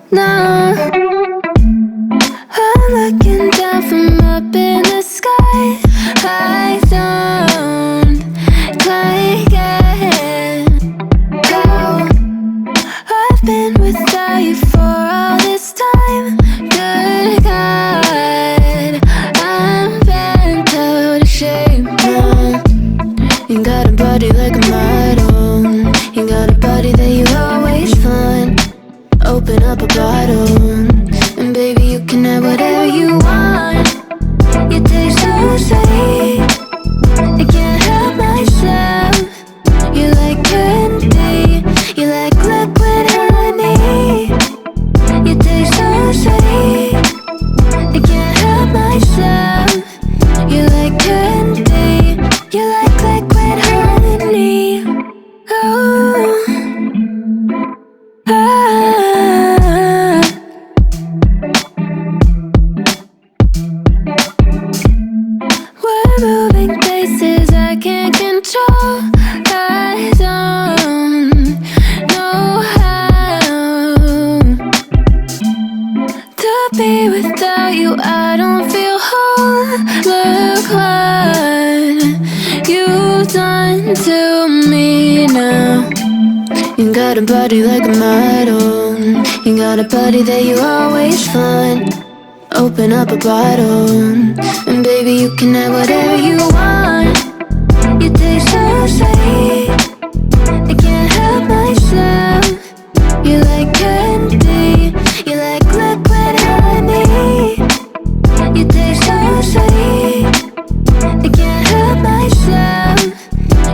No, I'm looking down from up in the sky. I don't quite get how I've been without you for all this time. Good God, I'm bent out of shape now. You got a body like a model. You got a body that you always find. Open up a bottle, and baby you can have whatever you want. You taste so sweet, I can't help myself. You like candy, you like liquid honey. You taste so sweet, I can't help myself. You like candy, you like liquid honey. Oh, ah. We're moving places I can't control. I don't know how to be without you. I don't feel whole. Look what you've done to me now. You got a body like a model. You got a body that you always find. Open up a bottle, and baby you can have whatever you want. You taste so sweet, I can't help myself. You like candy, you like liquid honey. You taste so sweet, I can't help myself.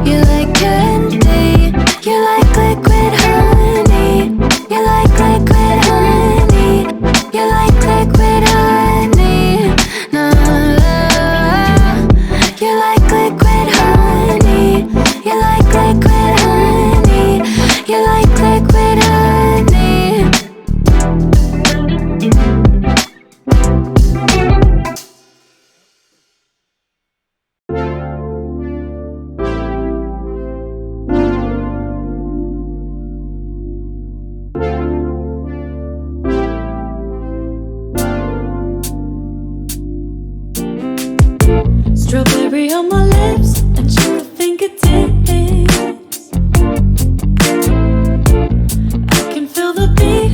You like candy, you like liquid honey. You like liquid honey. You like liquid honey. No, you like liquid honey. You like liquid honey. You like liquid honey. Strawberry on my lips and sugar fingertips. I can feel the beat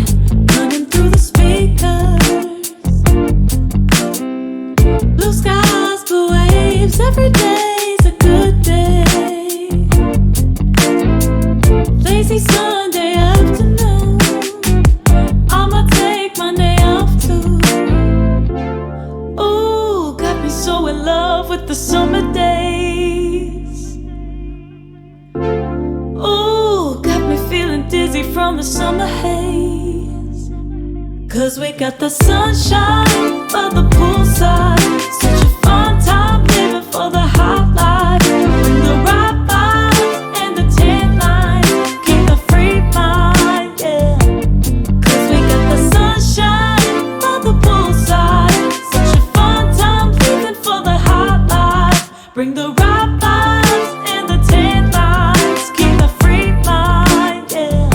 running through the speakers. Blue skies, blue waves, every day's a good day. Lazy Sunday afternoon, I'ma take Monday off too. Ooh, got me so in love with the summer days. Ooh, got me feeling dizzy from the summer haze. 'Cause we got the sunshine by the poolside. Such a fun time living for the hot life. Bring the right vibes and the tan line. Keep a free mind, yeah. 'Cause we got the sunshine by the poolside. Such a fun time living for the hot life. Bring the right vibes and the tan lines. Keep a free mind, yeah.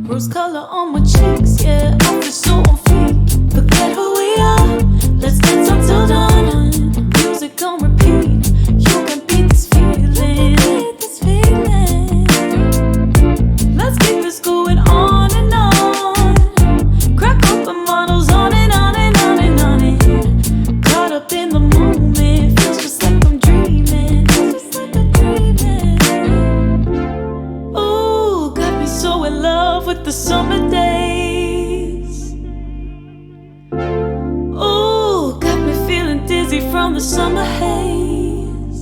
Rose color on my cheeks, yeah. I feel so on fleek. Forget who we are. Let's dance until dawn. Music on repeat. You can beat this feeling. Let's keep this going on and on. Crack open models on and on and on and on and. Caught up in the moment, feels just like I'm dreaming. Just like I'm dreaming. Ooh, got me so in love with the summer days. Ooh, got me feeling dizzy from the summer haze.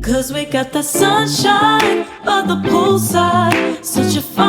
'Cause we got the sunshine by the poolside. Such a fun